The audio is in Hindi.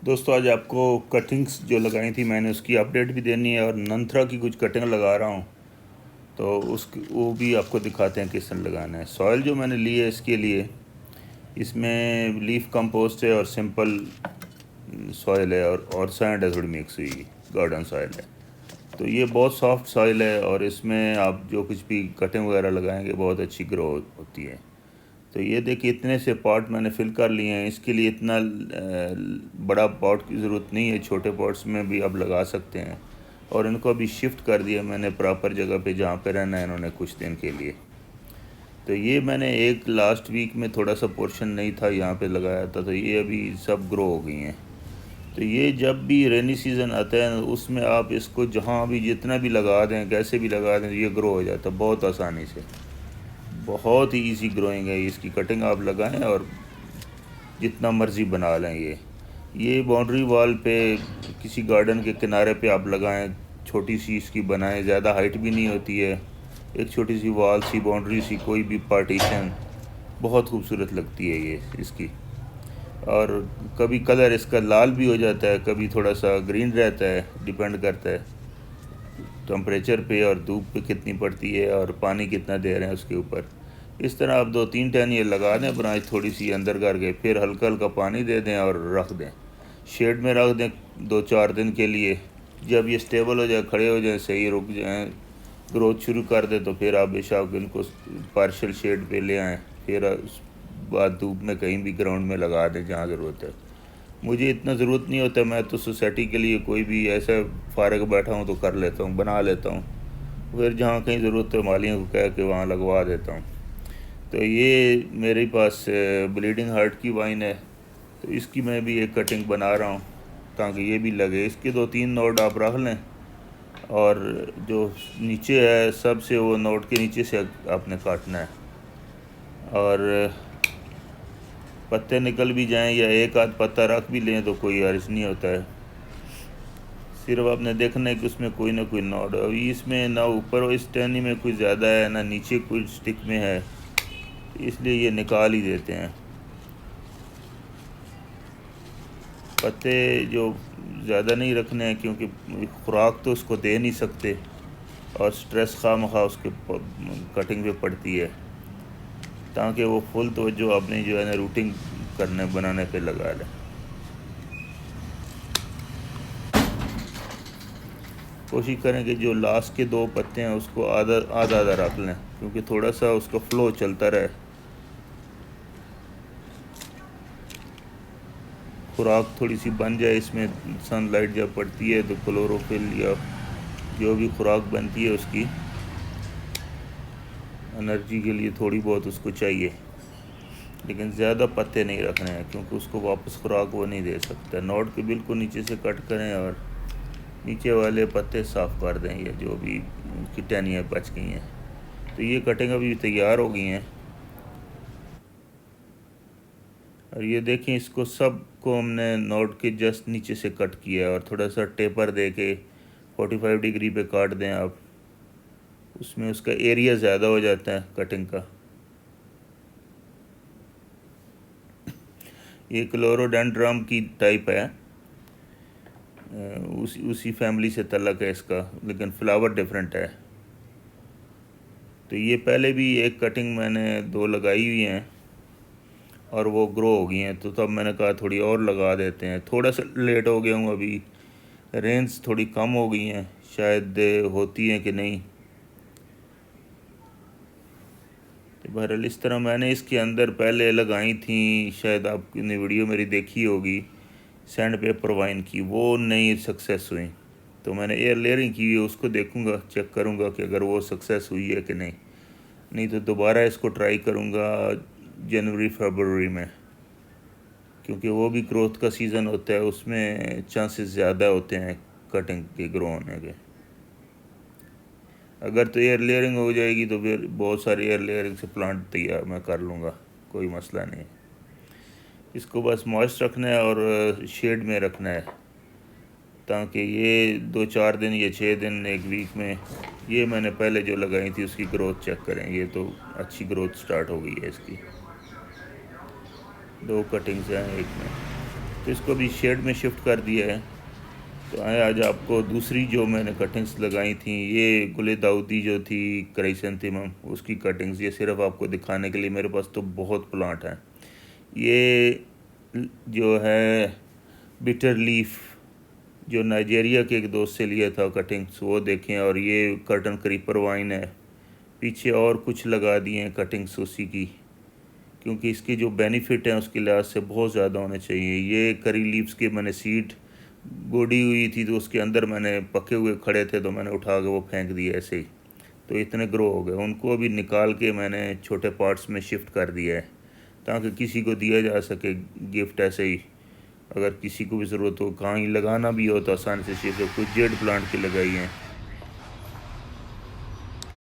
दोस्तों आज आपको कटिंग्स जो लगाई थी मैंने उसकी अपडेट भी देनी है और नंथरा की कुछ कटिंग लगा रहा हूँ, तो उस वो भी आपको दिखाते हैं किस तरह लगाना है। सॉइल जो मैंने ली है इसके लिए, इसमें लीफ कंपोस्ट है और सिंपल सॉइल है और सैंड है थोड़ी मिक्स हुई, गार्डन सॉइल है। तो ये बहुत सॉफ्ट सॉइल है और इसमें आप जो कुछ भी कटिंग वगैरह लगाएंगे बहुत अच्छी ग्रो होती है। तो ये देखिए इतने से पॉट मैंने फिल कर लिए हैं। इसके लिए इतना बड़ा पॉट की ज़रूरत नहीं है, छोटे पॉट्स में भी आप लगा सकते हैं। और इनको अभी शिफ्ट कर दिया मैंने प्रॉपर जगह पे जहाँ पे रहना है इन्होंने कुछ दिन के लिए। तो ये मैंने एक लास्ट वीक में थोड़ा सा पोर्शन नहीं था यहाँ पे लगाया था, तो ये अभी सब ग्रो हो गई हैं। तो ये जब भी रेनी सीज़न आता है उसमें आप इसको जहाँ भी जितना भी लगा दें, कैसे भी लगा दें, ये ग्रो हो जाता है बहुत आसानी से। बहुत ही इजी ग्रोइंग है, इसकी कटिंग आप लगाएं और जितना मर्ज़ी बना लें। ये बाउंड्री वॉल पे किसी गार्डन के किनारे पे आप लगाएं, छोटी सी इसकी बनाएं, ज़्यादा हाइट भी नहीं होती है। एक छोटी सी वॉल सी, बाउंड्री सी, कोई भी पार्टीशन, बहुत खूबसूरत लगती है ये इसकी। और कभी कलर इसका लाल भी हो जाता है, कभी थोड़ा सा ग्रीन रहता है, डिपेंड करता है टेम्परेचर पे और धूप पे कितनी पड़ती है और पानी कितना दे रहे हैं उसके ऊपर। इस तरह आप 2-3 टन ये लगा दें ब्रांच थोड़ी सी अंदर करके, फिर हल्का हल्का पानी दे दें और रख दें, शेड में रख दें 2-4 दिन के लिए। जब ये स्टेबल हो जाए, खड़े हो जाए, सही रुक जाएँ, ग्रोथ शुरू कर दें, तो फिर आप बेशक इनको पार्शल शेड पे ले आएँ, फिर उस बाद धूप में कहीं भी ग्राउंड में लगा दें जहाँ ज़रूरत है। मुझे इतना ज़रूरत नहीं होता, मैं तो सोसाइटी के लिए कोई भी ऐसा फारग बैठा हूँ तो कर लेता हूँ, बना लेता हूँ, फिर जहाँ कहीं ज़रूरत है मालियों को कह के वहाँ लगवा देता हूँ। तो ये मेरे पास ब्लीडिंग हार्ट की वाइन है, तो इसकी मैं भी एक कटिंग बना रहा हूँ ताकि ये भी लगे। इसके 2-3 नोड आप रख लें और जो नीचे है सबसे वो नोड के नीचे से आपने काटना है। और पत्ते निकल भी जाएं या एक आध पत्ता रख भी लें तो कोई हर्ज नहीं होता है, सिर्फ आपने देखना है कि उसमें कोई ना कोई नोड। अभी इसमें ना ऊपर इस टहनी में कुछ ज़्यादा है ना नीचे कुछ स्टिक में है, इसलिए ये निकाल ही देते हैं। पत्ते जो ज़्यादा नहीं रखने हैं क्योंकि खुराक तो उसको दे नहीं सकते और स्ट्रेस खामखा उसके कटिंग पे पड़ती है, ताकि वो फुल तवज्जो अपनी जो है ना रूटिंग करने बनाने पे लगा लें। कोशिश करें कि जो लास्ट के 2 पत्ते हैं उसको आधा आधा आधा रख लें, क्योंकि थोड़ा सा उसका फ्लो चलता रहे, खुराक थोड़ी सी बन जाए। इसमें सनलाइट जब पड़ती है तो क्लोरोफिल या जो भी खुराक बनती है उसकी एनर्जी के लिए थोड़ी बहुत उसको चाहिए, लेकिन ज़्यादा पत्ते नहीं रखने हैं क्योंकि उसको वापस खुराक वो नहीं दे सकता। नोड के बिल्कुल नीचे से कट करें और नीचे वाले पत्ते साफ़ कर दें, या जो भी उनकी टहनियाँ बच गई हैं। तो ये कटिंग अभी तैयार हो गई हैं और ये देखें इसको सबको हमने नोड के जस्ट नीचे से कट किया है और थोड़ा सा टेपर दे के 45 डिग्री पे काट दें आप, उसमें उसका एरिया ज़्यादा हो जाता है कटिंग का। ये क्लोरोडेंड्रम की टाइप है, उसी फैमिली से तलक है इसका, लेकिन फ्लावर डिफरेंट है। तो ये पहले भी एक कटिंग मैंने 2 लगाई हुई हैं और वो ग्रो हो गई हैं, तो तब मैंने कहा थोड़ी और लगा देते हैं। थोड़ा सा लेट हो गया हूँ, अभी रेंज थोड़ी कम हो गई हैं, शायद होती हैं कि नहीं। तो बहरहाल इस तरह मैंने इसके अंदर पहले लगाई थी, शायद आपने वीडियो मेरी देखी होगी, सैंड पेपर वाइन की, वो नहीं सक्सेस हुई। तो मैंने एयर लेयरिंग की है, उसको देखूंगा, चेक करूंगा कि अगर वो सक्सेस हुई है कि नहीं तो दोबारा इसको ट्राई करूंगा जनवरी फरवरी में, क्योंकि वो भी ग्रोथ का सीज़न होता है, उसमें चांसेस ज़्यादा होते हैं कटिंग के ग्रो होने के। अगर तो एयर लेयरिंग हो जाएगी तो फिर बहुत सारी एयर लेयरिंग से प्लांट तैयार मैं कर लूँगा, कोई मसला नहीं। इसको बस मॉइस्ट रखना है और शेड में रखना है, ताकि ये 2-4 दिन या 6 दिन एक वीक में, ये मैंने पहले जो लगाई थी उसकी ग्रोथ चेक करें। ये तो अच्छी ग्रोथ स्टार्ट हो गई है इसकी, 2 कटिंग्स हैं एक में। तो इसको भी शेड में शिफ्ट कर दिया है। तो आए आज आपको दूसरी जो मैंने कटिंग्स लगाई थी, ये गुले दाऊदी जो थी क्राइसेंथेमम, उसकी कटिंग्स, ये सिर्फ आपको दिखाने के लिए। मेरे पास तो बहुत प्लांट हैं। ये जो है बिटर लीफ, जो नाइजेरिया के एक दोस्त से लिया था कटिंग्स, वो देखें। और ये कर्टन क्रीपर वाइन है, पीछे और कुछ लगा दिए हैं कटिंग्स उसी की, क्योंकि इसके जो बेनिफिट हैं उसके लिहाज से बहुत ज़्यादा होने चाहिए। ये करी लीव्स के मैंने सीड गोडी हुई थी, तो उसके अंदर मैंने पके हुए खड़े थे, तो मैंने उठा के वो फेंक दिए ऐसे ही, तो इतने ग्रो हो गए। उनको अभी निकाल के मैंने छोटे पार्ट्स में शिफ्ट कर दिया है, ताकि किसी को दिया जा सके गिफ्ट ऐसे ही। अगर किसी को भी ज़रूरत हो, कहीं लगाना भी हो तो आसानी से शिफ्ट हो। कुछ जेड प्लांट की लगाई हैं।